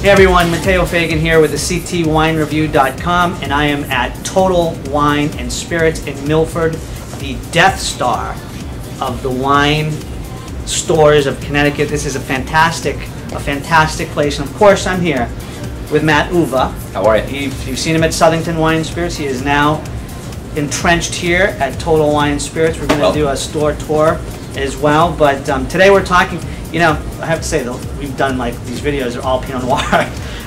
Hey everyone, Matteo Fagan here with the ctwinereview.com, and I am at Total Wine and Spirits in Milford, the Death Star of the wine stores of Connecticut. This is a fantastic place, and of course I'm here with Matt Uva. How are you? You've seen him at Southington Wine and Spirits. He is now entrenched here at Total Wine and Spirits. We're going to do a store tour as well, but today we're talking, you know, I have to say though, we've done like these videos are all Pinot Noir,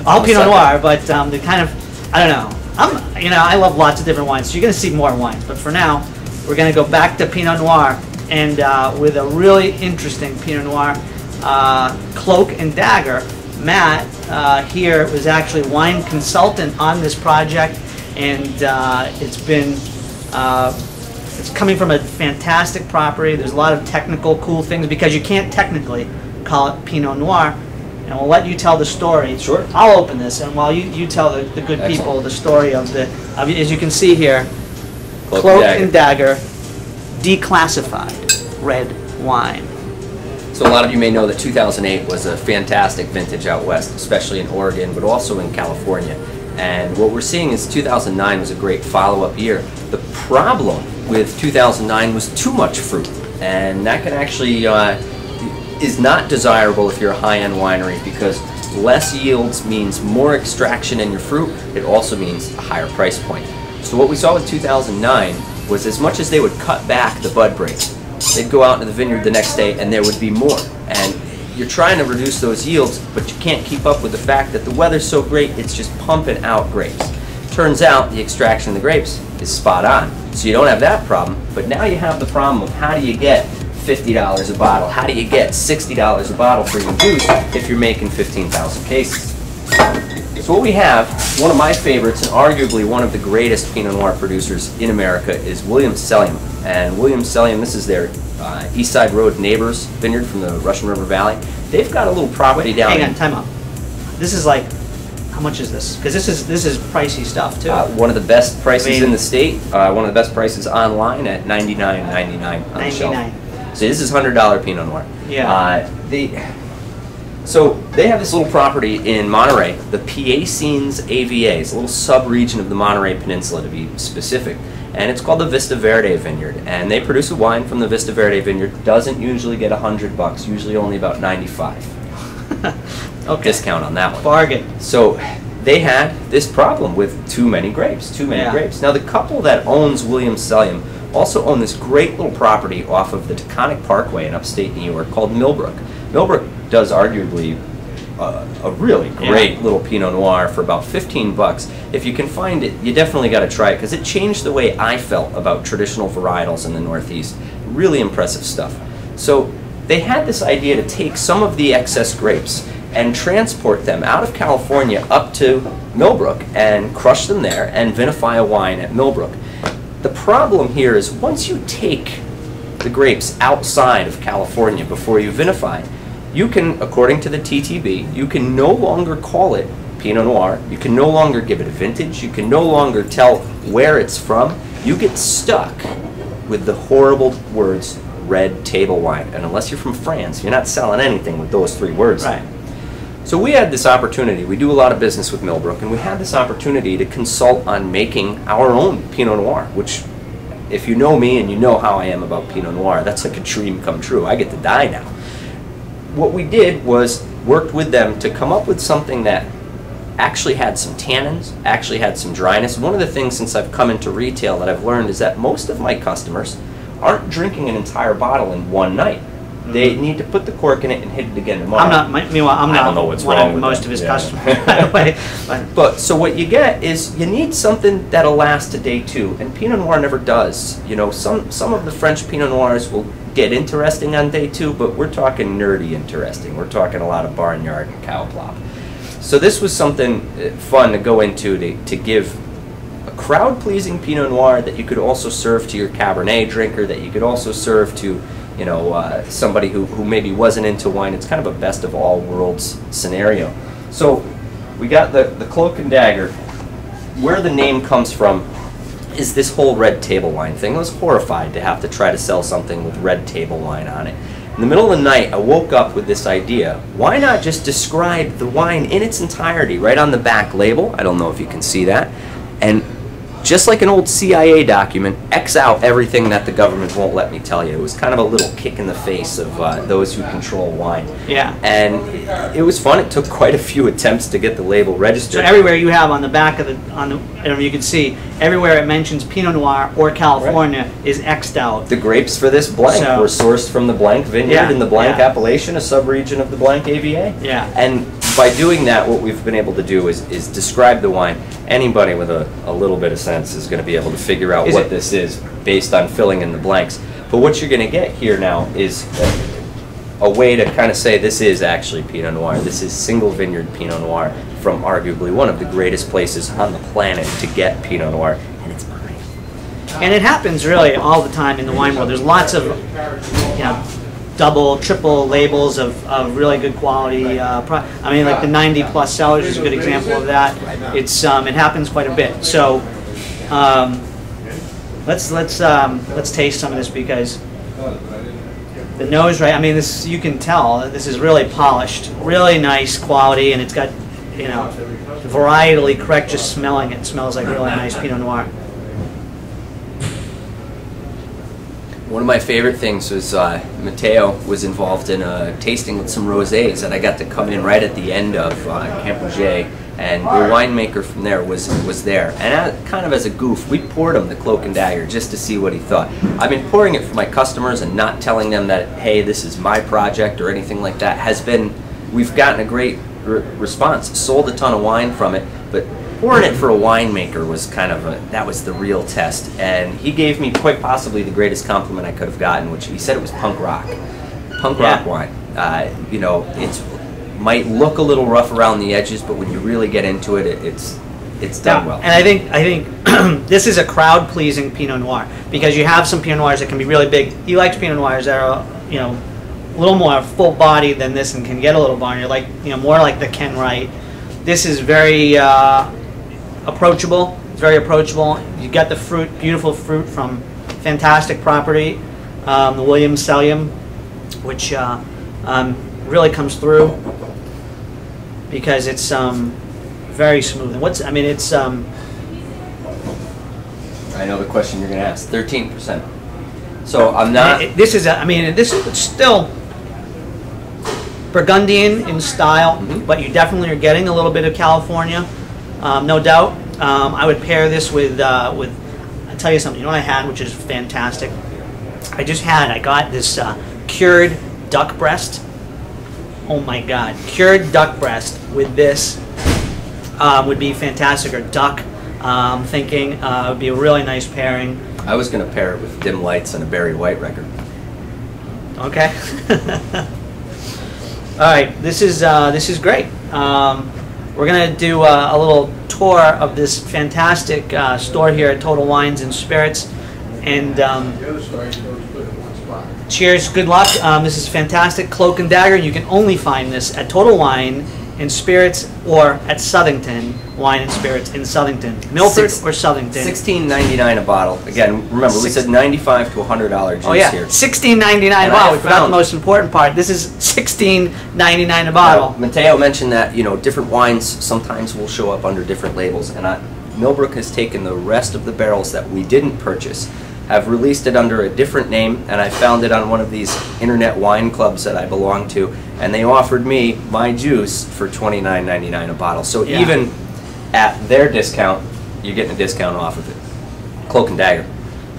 all Pinot Noir, but they kind of, I don't know, I love lots of different wines, so you're going to see more wines, but for now, we're going to go back to Pinot Noir, and with a really interesting Pinot Noir, Cloak and Dagger. Matt here was actually wine consultant on this project, and it's coming from a fantastic property. There's a lot of technical cool things because you can't technically call it Pinot Noir, and we'll let you tell the story. Sure. I'll open this, and while you tell the good people the story of as you can see here, Cloak and Dagger declassified red wine. So a lot of you may know that 2008 was a fantastic vintage out west, especially in Oregon, but also in California. And what we're seeing is 2009 was a great follow-up year. The problem with 2009 was too much fruit, and that can actually is not desirable if you're a high-end winery, because less yields means more extraction in your fruit. It also means a higher price point. So what we saw with 2009 was, as much as they would cut back the bud break, they'd go out into the vineyard the next day and there would be more. And you're trying to reduce those yields, but you can't keep up with the fact that the weather's so great, it's just pumping out grapes. Turns out the extraction of the grapes is spot on. So you don't have that problem, but now you have the problem of how do you get $50 a bottle? How do you get $60 a bottle for your juice if you're making 15,000 cases? So what we have, one of my favorites and arguably one of the greatest Pinot Noir producers in America, is Williams Selyem. And Williams Selyem, this is their East Side Road neighbors vineyard from the Russian River Valley. They've got a little property down. Hang on, time out. This is like, how much is this? Because this is pricey stuff too. One of the best prices in the state. One of the best prices online at $99.99 on the shelf. So this is $100 Pinot Noir. Yeah. So they have this little property in Monterey, the Piacines AVA. It's a little sub-region of the Monterey Peninsula, to be specific. And it's called the Vista Verde Vineyard. And they produce a wine from the Vista Verde Vineyard. Doesn't usually get $100, usually only about 95. Okay. Discount on that one. Bargain. So they had this problem with too many grapes, grapes. Now the couple that owns Williams Selyem also own this great little property off of the Taconic Parkway in upstate New York called Millbrook. Millbrook does arguably a really great little Pinot Noir for about 15 bucks. If you can find it, you definitely got to try it, because it changed the way I felt about traditional varietals in the Northeast. Really impressive stuff. So they had this idea to take some of the excess grapes and transport them out of California up to Millbrook and crush them there and vinify a wine at Millbrook. The problem here is, once you take the grapes outside of California before you vinify, you can, according to the TTB, you can no longer call it Pinot Noir. You can no longer give it a vintage. You can no longer tell where it's from. You get stuck with the horrible words red table wine. And unless you're from France, you're not selling anything with those three words. Right. So we had this opportunity. We do a lot of business with Millbrook, and we had this opportunity to consult on making our own Pinot Noir, which, if you know me and you know how I am about Pinot Noir, that's like a dream come true. I get to die now. What we did was worked with them to come up with something that actually had some tannins, actually had some dryness. One of the things since I've come into retail that I've learned is that most of my customers aren't drinking an entire bottle in one night. They need to put the cork in it and hit it again tomorrow. Meanwhile, I'm not I don't know what's one wrong of with most them. of his customers, by the way. But so what you get is you need something that'll last to day two, and Pinot Noir never does. You know, some of the French Pinot Noirs will get interesting on day two, but we're talking nerdy interesting. We're talking a lot of barnyard and cow plop. So this was something fun to go into to give a crowd-pleasing Pinot Noir that you could also serve to your Cabernet drinker, that you could also serve to, you know, somebody who maybe wasn't into wine. It's kind of a best of all worlds scenario. So we got the Cloak and Dagger. Where the name comes from is this whole red table wine thing. I was horrified to have to try to sell something with red table wine on it. In the middle of the night, I woke up with this idea. Why not just describe the wine in its entirety right on the back label? I don't know if you can see that. And just like an old CIA document, X out everything that the government won't let me tell you. It was kind of a little kick in the face of those who control wine. Yeah. And it was fun. It took quite a few attempts to get the label registered. So everywhere you have on the back of the, I don't know if you can see, everywhere it mentions Pinot Noir or California is X'd out. The grapes for this blank were sourced from the blank vineyard in the blank appellation, a sub-region of the blank AVA. Yeah. And by doing that, what we've been able to do is describe the wine. Anybody with a little bit of sense is going to be able to figure out what this is based on filling in the blanks. But what you're going to get here now is a way to kind of say this is actually Pinot Noir. This is single vineyard Pinot Noir from arguably one of the greatest places on the planet to get Pinot Noir, and it's mine. And it happens really all the time in the wine world. There's lots of, you know, double, triple labels of really good quality. I mean, like the 90+ sellers is a good example of that. It's it happens quite a bit. So let's taste some of this, because the nose, right? I mean, this, you can tell this is really polished, really nice quality, and it's got, you know, varietally correct. Just smelling it, it smells like really nice Pinot Noir. One of my favorite things was Matteo was involved in a tasting with some rosés, and I got to come in right at the end of Camp Rouget, and the winemaker from there was there. And kind of as a goof, we poured him the Cloak and Dagger just to see what he thought. I've been pouring it for my customers and not telling them that, hey, this is my project or anything like that. We've gotten a great response. Sold a ton of wine from it, but pouring it for a winemaker was kind of that was the real test. And he gave me quite possibly the greatest compliment I could have gotten, which he said it was punk rock. Punk rock wine. You know, it might look a little rough around the edges, but when you really get into it, it's done well. And I think this is a crowd-pleasing Pinot Noir, because you have some Pinot Noirs that can be really big. He likes Pinot Noirs that are, you know, a little more full-bodied than this and can get a little barnier, like, you know, more like the Ken Wright. This is very approachable. It's very approachable. You get the fruit, beautiful fruit from fantastic property, the Williams Selyem, which really comes through because it's very smooth. And I mean, it's. I know the question you're going to ask. 13%. So I'm not. This is. I mean, this is still Burgundian in style, but you definitely are getting a little bit of California, no doubt. I would pair this with. I'll tell you something. You know what I had, which is fantastic. I got this cured duck breast. Oh my God, cured duck breast with this would be fantastic. Or duck. Thinking it would be a really nice pairing. I was going to pair it with Dim Lights and a Barry White record. Okay. All right, this is great. We're gonna do a little tour of this fantastic store here at Total Wines and Spirits, and cheers. Good luck. This is fantastic. Cloak and Dagger. You can only find this at Total Wine and Spirits or at Southington Wine and Spirits in Southington, Milford or Southington. $16.99 a bottle. Again, remember we said $95 to $100 juice here. $16.99 a bottle. We forgot the most important part. This is $16.99 a bottle. Matteo mentioned that, you know, different wines sometimes will show up under different labels, and Millbrook has taken the rest of the barrels that we didn't purchase, have released it under a different name, and I found it on one of these internet wine clubs that I belong to, and they offered me my juice for $29.99 a bottle. So even at their discount, you're getting a discount off of it. Cloak and Dagger.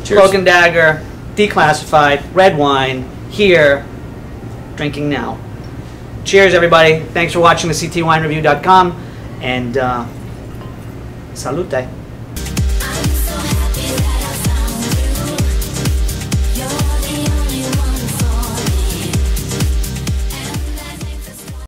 Cheers. Cloak and Dagger, declassified, red wine, here, drinking now. Cheers, everybody. Thanks for watching the CTWineReview.com, and salute.